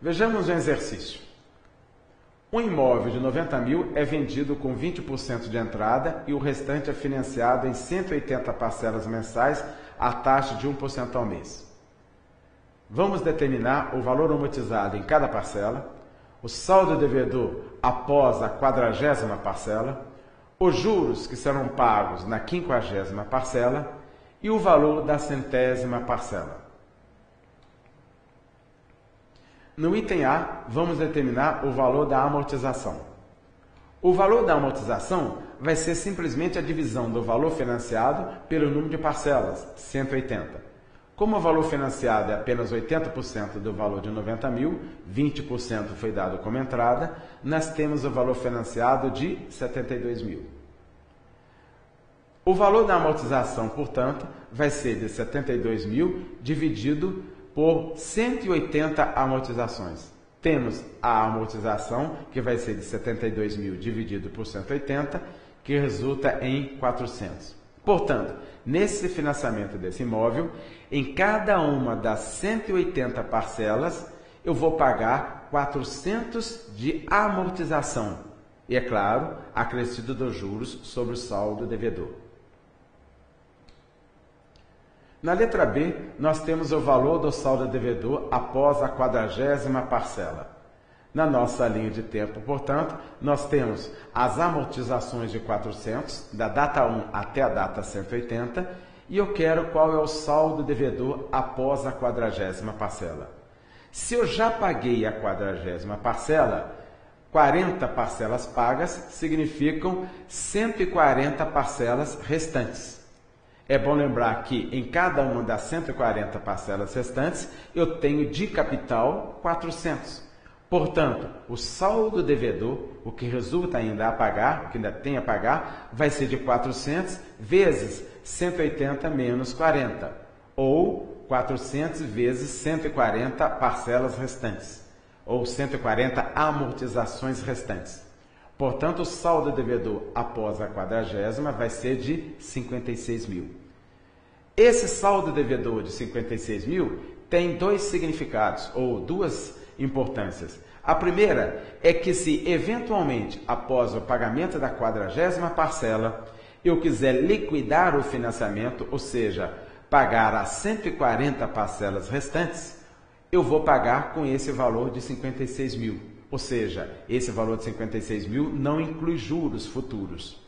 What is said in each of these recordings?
Vejamos um exercício. Um imóvel de 90 mil é vendido com 20% de entrada e o restante é financiado em 180 parcelas mensais à taxa de 1% ao mês. Vamos determinar o valor amortizado em cada parcela, o saldo devedor após a 40ª parcela, os juros que serão pagos na 50ª parcela e o valor da 100ª parcela. No item A, vamos determinar o valor da amortização. O valor da amortização vai ser simplesmente a divisão do valor financiado pelo número de parcelas, 180. Como o valor financiado é apenas 80% do valor de 90 mil, 20% foi dado como entrada, nós temos o valor financiado de 72 mil. O valor da amortização, portanto, vai ser de 72 mil dividido por 180 amortizações. Temos a amortização, que vai ser de 72 mil dividido por 180, que resulta em 400. Portanto, nesse financiamento desse imóvel, em cada uma das 180 parcelas, eu vou pagar 400 de amortização. E, é claro, acrescido dos juros sobre o saldo devedor. Na letra B, nós temos o valor do saldo devedor após a 40ª parcela. Na nossa linha de tempo, portanto, nós temos as amortizações de 400, da data 1 até a data 180, e eu quero qual é o saldo devedor após a 40ª parcela. Se eu já paguei a 40ª parcela, 40 parcelas pagas significam 140 parcelas restantes. É bom lembrar que em cada uma das 140 parcelas restantes, eu tenho de capital 400. Portanto, o saldo devedor, o que resulta ainda a pagar, o que ainda tem a pagar, vai ser de 400 vezes 180 menos 40, ou 400 vezes 140 parcelas restantes, ou 140 amortizações restantes. Portanto, o saldo devedor após a 40ª vai ser de 56 mil. Esse saldo devedor de 56 mil tem dois significados, ou duas importâncias. A primeira é que se eventualmente, após o pagamento da 40ª parcela, eu quiser liquidar o financiamento, ou seja, pagar as 140 parcelas restantes, eu vou pagar com esse valor de 56 mil. Ou seja, esse valor de 56 mil não inclui juros futuros.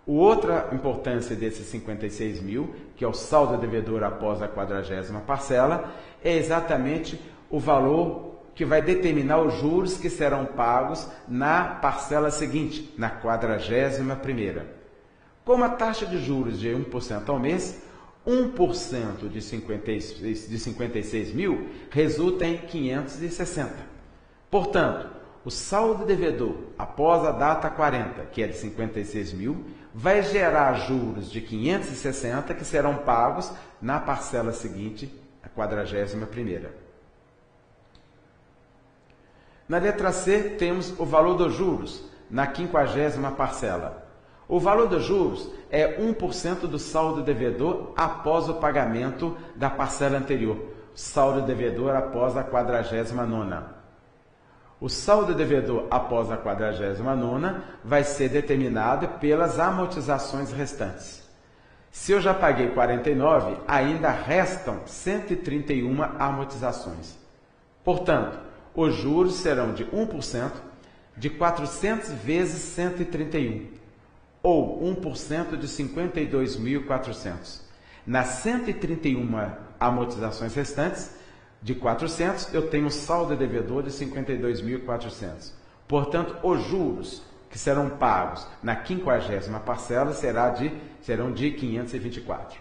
Outra importância desses 56 mil, que é o saldo devedor após a 40ª parcela, é exatamente o valor que vai determinar os juros que serão pagos na parcela seguinte, na 41ª. Como a taxa de juros de 1% ao mês, 1% de 56 mil resulta em 560. Portanto, o saldo devedor após a data 40, que é de 56 mil, vai gerar juros de 560 que serão pagos na parcela seguinte, a 41ª. Na letra C, temos o valor dos juros na 50ª parcela. O valor dos juros é 1% do saldo devedor após o pagamento da parcela anterior, saldo devedor após a 49ª. O saldo devedor após a 49ª vai ser determinado pelas amortizações restantes. Se eu já paguei 49, ainda restam 131 amortizações. Portanto, os juros serão de 1% de 400 vezes 131, ou 1% de 52.400. Nas 131 amortizações restantes, de 400, eu tenho saldo devedor de 52.400. Portanto, os juros que serão pagos na 50ª parcela serão de 524.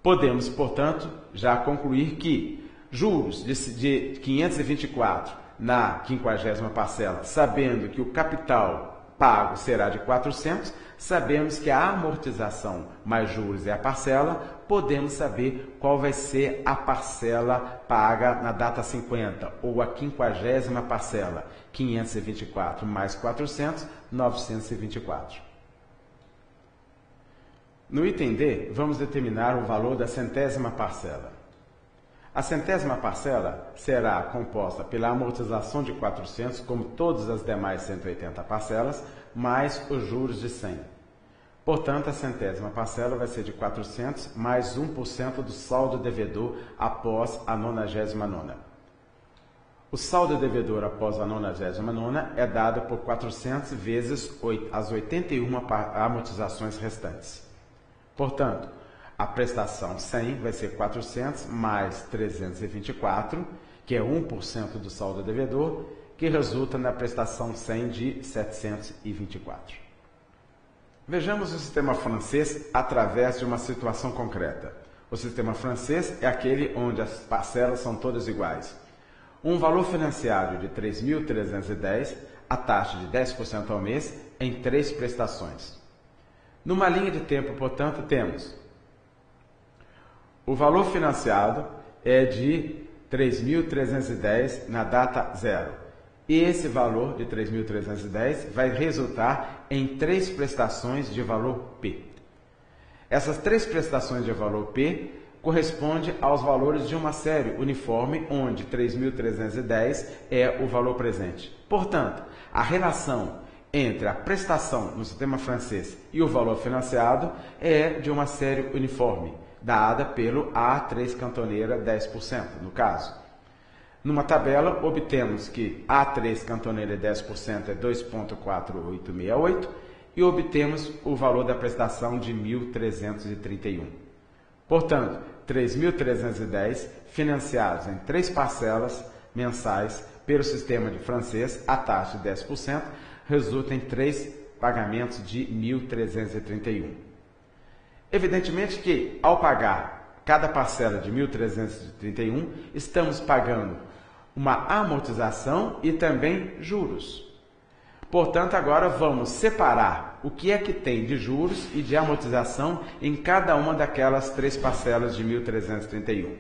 Podemos, portanto, já concluir que juros de 524 na 50ª parcela, sabendo que o capital pago será de 400, sabemos que a amortização mais juros é a parcela, podemos saber qual vai ser a parcela paga na data 50, ou a 50ª parcela, 524 mais 400, 924. No item D, vamos determinar o valor da 100ª parcela. A centésima parcela será composta pela amortização de 400, como todas as demais 180 parcelas, mais os juros de 100. Portanto, a centésima parcela vai ser de 400 mais 1% do saldo devedor após a 99ª. O saldo devedor após a 99ª é dado por 400 vezes as 81 amortizações restantes. Portanto, a prestação 100 vai ser 400 mais 324, que é 1% do saldo devedor, que resulta na prestação 100 de 724. Vejamos o sistema francês através de uma situação concreta. O sistema francês é aquele onde as parcelas são todas iguais. Um valor financiário de 3.310, a taxa de 10% ao mês, em 3 prestações. Numa linha de tempo, portanto, temos o valor financiado é de 3.310 na data 0. E esse valor de 3.310 vai resultar em 3 prestações de valor P. Essas 3 prestações de valor P correspondem aos valores de uma série uniforme, onde 3.310 é o valor presente. Portanto, a relação entre a prestação no sistema francês e o valor financiado é de uma série uniforme, dada pelo A3 cantoneira 10%, no caso. Numa tabela, obtemos que A3 cantoneira 10% é 2,4868 e obtemos o valor da prestação de 1.331. Portanto, 3.310 financiados em 3 parcelas mensais pelo sistema de francês, a taxa de 10%, resulta em 3 pagamentos de 1.331. Evidentemente que, ao pagar cada parcela de 1.331, estamos pagando uma amortização e também juros. Portanto, agora vamos separar o que é que tem de juros e de amortização em cada uma daquelas 3 parcelas de 1.331.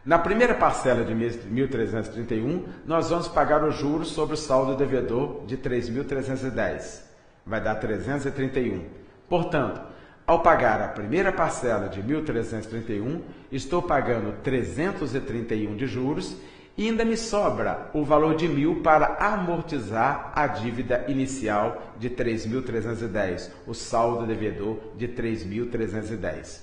Na primeira parcela de 1.331, nós vamos pagar os juros sobre o saldo devedor de 3.310. Vai dar 331. Portanto, ao pagar a primeira parcela de 1.331, estou pagando 331 de juros e ainda me sobra o valor de 1.000 para amortizar a dívida inicial de 3.310, o saldo devedor de 3.310.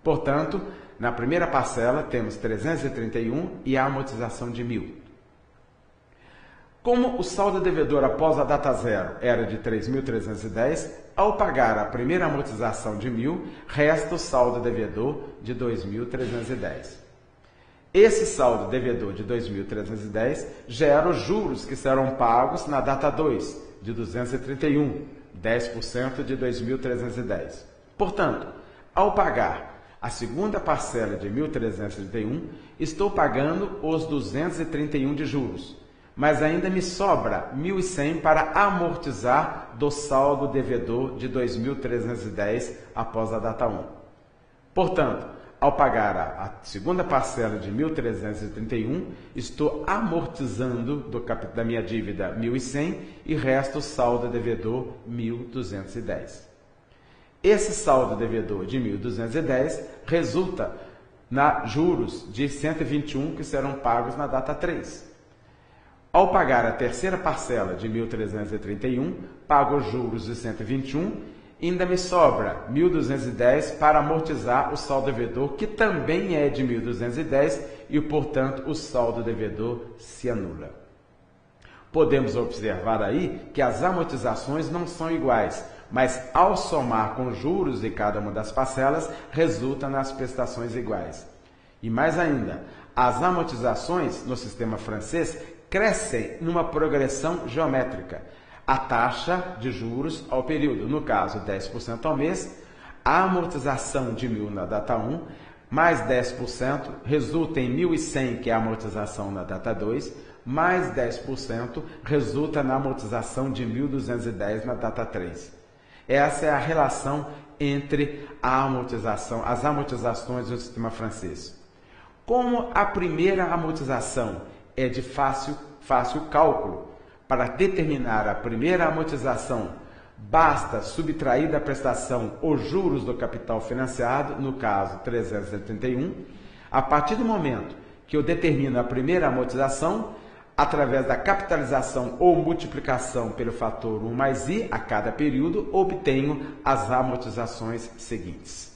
Portanto, na primeira parcela temos 331 e a amortização de 1.000. Como o saldo devedor após a data 0 era de 3.310, ao pagar a primeira amortização de 1.000, resta o saldo devedor de 2.310. Esse saldo devedor de 2.310 gera os juros que serão pagos na data 2, de 231, 10% de 2.310. Portanto, ao pagar a segunda parcela de 1.331, estou pagando os 231 de juros, mas ainda me sobra 1.100 para amortizar do saldo devedor de 2.310 após a data 1. Portanto, ao pagar a segunda parcela de 1.331, estou amortizando da minha dívida 1.100 e resta o saldo devedor 1.210. Esse saldo devedor de 1.210 resulta na juros de 121 que serão pagos na data 3. Ao pagar a terceira parcela de 1.331, pago os juros de 121 e ainda me sobra 1.210 para amortizar o saldo devedor, que também é de 1.210 e, portanto, o saldo devedor se anula. Podemos observar aí que as amortizações não são iguais, mas ao somar com juros de cada uma das parcelas, resulta nas prestações iguais. E mais ainda, as amortizações no sistema francês crescem numa progressão geométrica. A taxa de juros ao período, no caso 10% ao mês, a amortização de 1.000 na data 1, mais 10% resulta em 1.100, que é a amortização na data 2, mais 10% resulta na amortização de 1.210 na data 3. Essa é a relação entre a amortização, as amortizações do sistema francês. Como a primeira amortização é de fácil cálculo, para determinar a primeira amortização, basta subtrair da prestação os juros do capital financiado, no caso 331, A partir do momento que eu determino a primeira amortização, através da capitalização ou multiplicação pelo fator 1 mais i a cada período, obtenho as amortizações seguintes.